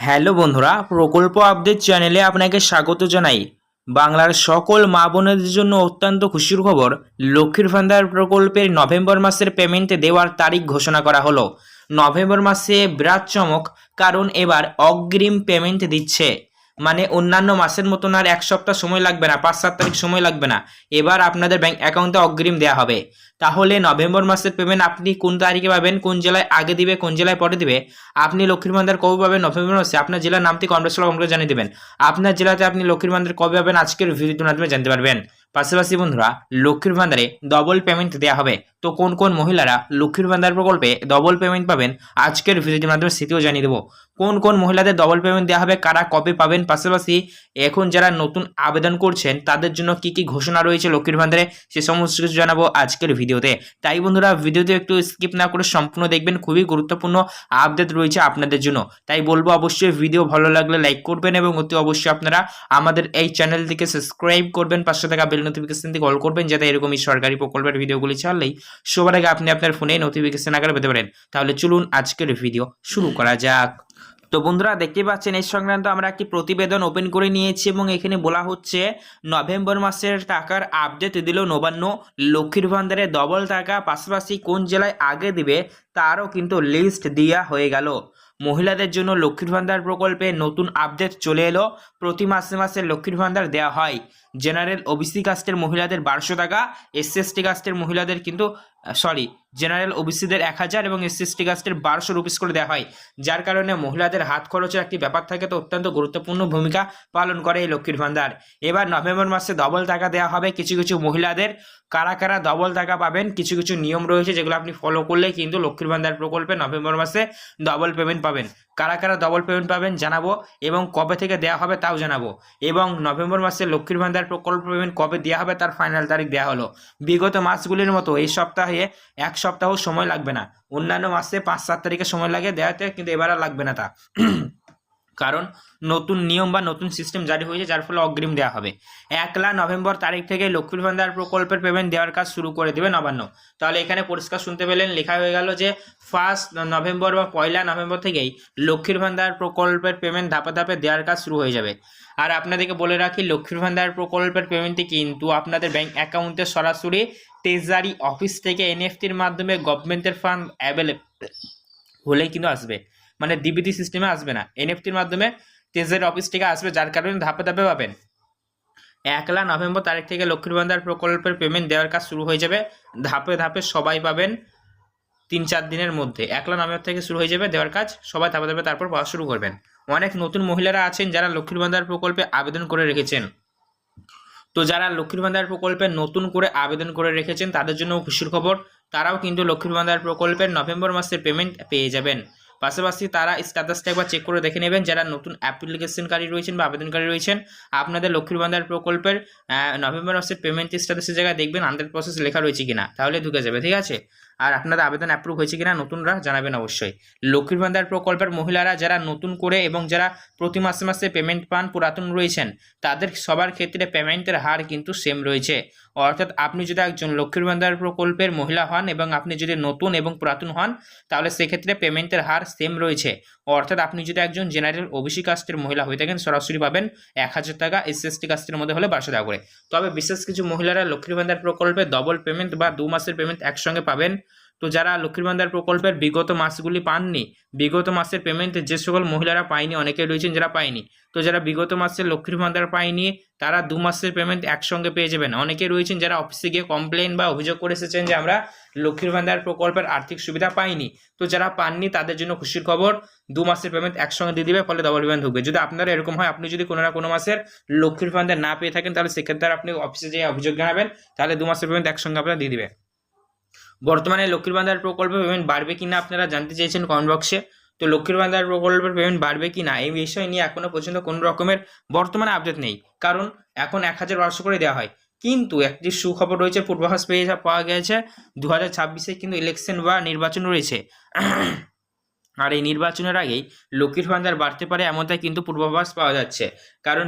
Hello বন্ধুরা, প্রকল্প update চ্যানেলে আপনাকে স্বাগত জানাই। বাংলার সকল মা বোনেদের জন্য অত্যন্ত খুশির খবর, লক্ষ্মীর ভান্ডার প্রকল্পের নভেম্বর মাসের পেমেন্ট দেওয়ার তারিখ ঘোষণা করা হলো। নভেম্বর মাসে বিরাট চমক, কারণ এবার অগ্রিম পেমেন্ট দিচ্ছে। মানে অন্যান্য মাসের মতন আর এক সপ্তাহ সময় লাগবে না, 5-7 তারিখ সময় লাগবে না। এবার আপনাদের ব্যাংক অ্যাকাউন্টে অগ্রিম দেওয়া হবে। তাহলে নভেম্বর মাসের পেমেন্ট আপনি কোন তারিখে পাবেন, কোন জেলায় আগে দিবে, কোন জেলায় পরে দিবে, আপনি লক্ষ্মীর ভান্ডার কবে পাবেন নভেম্বর মাসে, আপনার জেলার নামটি কমেন্ট বক্সে জানিয়ে দেবেন। আপনার জেলাতে আপনি লক্ষ্মীর ভান্ডার কবে পাবেন আজকের ভিডিওর মাধ্যমে জানতে পারবেন। পাশাপাশি বন্ধুরা, লক্ষ্মীর ভান্ডারে ডবল পেমেন্ট দেওয়া হবে। তো কোন কোন মহিলারা লক্ষ্মীর ভান্ডার প্রকল্পে ডবল পেমেন্ট পাবেন আজকের ভিডিওর মাধ্যমে সেটিও জানিয়ে দেবো। কোন কোন মহিলাদের ডবল পেমেন্ট দেওয়া হবে, কারা কবে পাবেন, পাশাপাশি এখন যারা নতুন আবেদন করছেন তাদের জন্য কি কি ঘোষণা রয়েছে লক্ষ্মীর ভান্ডারে, সে সমস্ত কিছু জানাবো আজকের ভিডিওতে। তাই বন্ধুরা, ভিডিওতে একটু স্কিপ না করে সম্পূর্ণ দেখবেন, খুবই গুরুত্বপূর্ণ আপডেট রয়েছে আপনাদের জন্য। তাই বলবো অবশ্যই ভিডিও ভালো লাগলে লাইক করবেন এবং অতি অবশ্যই আপনারা আমাদের এই চ্যানেলটিকে সাবস্ক্রাইব করবেন, পাশে থাকা বেল নোটিফিকেশনটি অল করবেন, যাতে এরকমই সরকারি প্রকল্পের ভিডিওগুলি ছাড়লেই সবার আগে আপনি আপনার ফোনে নোটিফিকেশন আকারে পেতে পারেন। তাহলে চলুন আজকের ভিডিও শুরু করা যাক। তো বন্ধুরা, দেখতে পাচ্ছেন এই সংক্রান্ত আমরা একটি প্রতিবেদন ওপেন করে নিয়েছি এবং এখানে বলা হচ্ছে নভেম্বর মাসের টাকার আপডেট দিল নবান্ন, লক্ষ্মীর ভান্ডারে ডবল টাকা, পাশাপাশি কোন জেলায় আগে দিবে তারও কিন্তু লিস্ট দেওয়া হয়ে গেল। মহিলাদের জন্য লক্ষ্মীর ভান্ডার প্রকল্পে নতুন আপডেট চলে এলো। প্রতি মাসে মাসে লক্ষ্মীর ভান্ডার দেওয়া হয়। জেনারেল ওবিসি কাস্টের মহিলাদের 1200 টাকা, এসসি কাস্টের মহিলাদের কিন্তু জেনারেল ওবিসিদের 1000 এবং এসসি কাস্টের 1200 রুপিস করে দেওয়া হয়। যার কারণে মহিলাদের হাত খরচের একটি ব্যাপার থাকে, তো অত্যন্ত গুরুত্বপূর্ণ ভূমিকা পালন করে এই লক্ষ্মীর ভান্ডার। এবার নভেম্বর মাসে ডবল টাকা দেওয়া হবে কিছু কিছু মহিলাদের। কারা কারা ডবল টাকা পাবেন, কিছু কিছু নিয়ম রয়েছে যেগুলো আপনি ফলো করলে কিন্তু লক্ষ্মীর ভান্ডার প্রকল্পে নভেম্বর মাসে ডবল পেমেন্ট পাবেন। কারা কারা ডবল পেমেন্ট পাবেন জানাবো এবং কবে থেকে দেওয়া হবে তাও জানাবো। এবং নভেম্বর মাসে লক্ষ্মীর ভান্ডার প্রকল্প পেমেন্ট কবে দেওয়া হবে তার ফাইনাল তারিখ দেওয়া হলো। বিগত মাসগুলির মতো এই সপ্তাহে এক সপ্তাহ সময় লাগবে না। অন্যান্য মাসে 5-7 তারিখে সময় লাগে দেওয়াতে, কিন্তু এবার আর লাগবে না তা কারণ নতুন নিয়ম বা নতুন সিস্টেম জারি হয়েছে, যার ফলে অগ্রিম দেওয়া হবে। 1 নভেম্বর তারিখ থেকে লক্ষ্মীর ভান্ডার প্রকল্পের পেমেন্ট দেওয়ার কাজ শুরু করে দেবে নবান্ন। তাহলে এখানে পরিষ্কার শুনতে পেলেন, লেখা হয়ে গেল যে 1 নভেম্বর বা 1 নভেম্বর থেকেই লক্ষ্মীর ভান্ডার প্রকল্পের পেমেন্ট ধাপে ধাপে দেওয়ার কাজ শুরু হয়ে যাবে। আর আপনাদেরকে বলে রাখি, লক্ষ্মীর ভান্ডার প্রকল্পের পেমেন্টটি কিন্তু আপনাদের ব্যাংক অ্যাকাউন্টে সরাসরি ট্রেজারি অফিস থেকে এনএফটির মাধ্যমে গভর্নমেন্টের ফান্ড অ্যাভেলেবল হলেই কিন্তু আসবে। মানে ডিবিটি সিস্টেমে আসবে না, এনএফটির মাধ্যমে ট্রেজারি অফিস থেকে আসবে, যার কারণে ধাপে ধাপে পাবেন। 1 নভেম্বর তারিখ থেকে লক্ষ্মীর ভান্ডার প্রকল্পের পেমেন্ট দেওয়ার কাজ শুরু হয়ে যাবে। ধাপে ধাপে সবাই পাবেন 3-4 দিনের মধ্যে। 1 নভেম্বর থেকে শুরু হয়ে যাবে দেওয়ার কাজ, সবাই ধাপে ধাপে তারপর পাওয়া শুরু করবেন। অনেক নতুন মহিলারা আছেন যারা লক্ষ্মীর ভান্ডার প্রকল্পে আবেদন করে রেখেছেন। তো যারা লক্ষ্মীর ভান্ডার প্রকল্পে নতুন করে আবেদন করে রেখেছেন তাদের জন্য খুশির খবর, তারাও কিন্তু লক্ষ্মীর ভান্ডার প্রকল্পের নভেম্বর মাসের পেমেন্ট পেয়ে যাবেন। পাশাপাশি তারা স্ট্যাটাসটা একবার চেক করে দেখে নেবেন, যারা নতুন অ্যাপ্লিকেশনকারী রয়েছেন বা আবেদনকারী রয়েছেন, আপনাদের লক্ষ্মীর ভান্ডার প্রকল্পের নভেম্বর মাসের পেমেন্ট স্ট্যাটাসের জায়গায় দেখবেন 100% লেখা রয়েছে কিনা, তাহলে ঢুকে যাবে, ঠিক আছে। আর আপনাদের আবেদন অ্যাপ্রুভ হয়েছে কিনা নতুনরা জানাবেন অবশ্যই। লক্ষ্মীর ভান্ডার প্রকল্পের মহিলারা যারা নতুন করে এবং যারা প্রতি মাসে মাসে পেমেন্ট পান পুরাতন রয়েছেন, তাদের সবার ক্ষেত্রে পেমেন্টের হার কিন্তু সেম রয়েছে। অর্থাৎ আপনি যদি একজন লক্ষ্মীর ভান্ডার প্রকল্পের মহিলা হন এবং আপনি যদি নতুন এবং পুরাতন হন, তাহলে সেক্ষেত্রে পেমেন্টের হার সেম রয়েছে। অর্থাৎ আপনি যদি একজন জেনারেল ওবিসি কাস্টের মহিলা হয়ে থাকেন, সরাসরি পাবেন 1000 টাকা, এসসি কাস্টের মধ্যে হলে 1200 টাকা করে। তবে বিশেষ কিছু মহিলারা লক্ষ্মীর ভান্ডার প্রকল্পে ডবল পেমেন্ট বা 2 মাসের পেমেন্ট একসঙ্গে পাবেন। তো যারা লক্ষ্মীর ভান্ডার প্রকল্পের বিগত মাসগুলি পাননি, বিগত মাসের পেমেন্ট যে সকল মহিলারা পায়নি, অনেকে রয়েছেন যারা পায়নি, তো যারা বিগত মাসের লক্ষ্মীর ভান্ডার পায়নি তারা 2 মাসের পেমেন্ট একসঙ্গে পেয়ে যাবেন। অনেকে রয়েছেন যারা অফিসে গিয়ে কমপ্লেন বা অভিযোগ করে এসেছেন যে আমরা লক্ষ্মীর ভান্ডার প্রকল্পের আর্থিক সুবিধা পাইনি। তো যারা পাননি তাদের জন্য খুশির খবর, 2 মাসের পেমেন্ট একসঙ্গে দিয়ে দিবে, ফলে ডবল পেমেন্ট ঢুকবে। যদি আপনারা এরকম হয়, আপনি যদি কোনো না কোনো মাসের লক্ষ্মীর ভান্ডার না পেয়ে থাকেন, তাহলে সেক্ষেত্রে আপনি অফিসে যেয়ে অভিযোগ জানাবেন, তাহলে 2 মাসের পেমেন্ট একসঙ্গে আপনারা দিয়ে দিবে। বর্তমানে লক্ষ্মীর ভান্ডার প্রকল্পে পেমেন্ট বাড়বে কিনা আপনারা জানতে চেয়েছেন কমেন্ট বক্সে। তো লক্ষ্মীর ভান্ডার প্রকল্পের পেমেন্ট বাড়বে কিনা এই বিষয় নিয়ে এখনো পর্যন্ত কোনো রকমের বর্তমানে আপডেট নেই, কারণ এখন 1200 করে দেওয়া হয়। কিন্তু একটি সুখবর রয়েছে, পূর্বাভাস পাওয়া গেছে 2026-এ কিন্তু ইলেকশন বা নির্বাচন রয়েছে। আর এই নির্বাচনের আগেই লক্ষ্মীর ভান্ডার বাড়তে পারে এমনটাই কিন্তু পূর্বাভাস পাওয়া যাচ্ছে। কারণ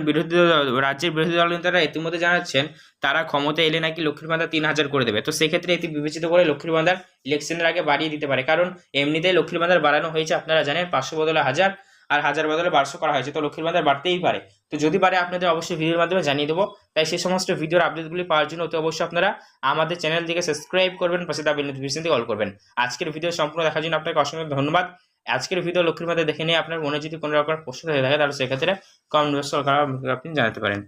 রাজ্যের বিরোধী দল নেতারা ইতিমধ্যে জানাচ্ছেন তারা ক্ষমতায় এলে নাকি লক্ষ্মীর ভান্ডার 3000 করে দেবে। তো সেক্ষেত্রে এটি বিবেচিত করে লক্ষ্মীর ভান্ডার ইলেকশনের আগে বাড়িয়ে দিতে পারে, কারণ এমনিতেই লক্ষ্মীর ভান্ডার বাড়ানো হয়েছে, আপনারা জানেন 500 বদলে 1000। আর 1000 বদলে 1200 করা হয়েছে, তো লক্ষ্মীর ভান্ডার বাড়তেই পারে। তো যদি পারে আপনাদের অবশ্যই ভিডিওর মাধ্যমে জানিয়ে দেবো। তাই সেই সমস্ত ভিডিওর আপডেটগুলি পাওয়ার জন্য অতি অবশ্যই আপনারা আমাদের চ্যানেলটিকে সাবস্ক্রাইব করবেন, পাশে থাকা বেল নোটিফিকেশনটি অল করবেন। আজকের ভিডিও সম্পূর্ণ দেখার জন্য আপনাকে অসংখ্য ধন্যবাদ। আজকের ভিডিও লক্ষ্মীর ভান্ডার দেখে নিয়ে আপনার মনে যদি কোনো রকম প্রশ্ন থেকে থাকে তাহলে সেক্ষেত্রে কমেন্ট বক্সে আপনি জানাতে পারেন।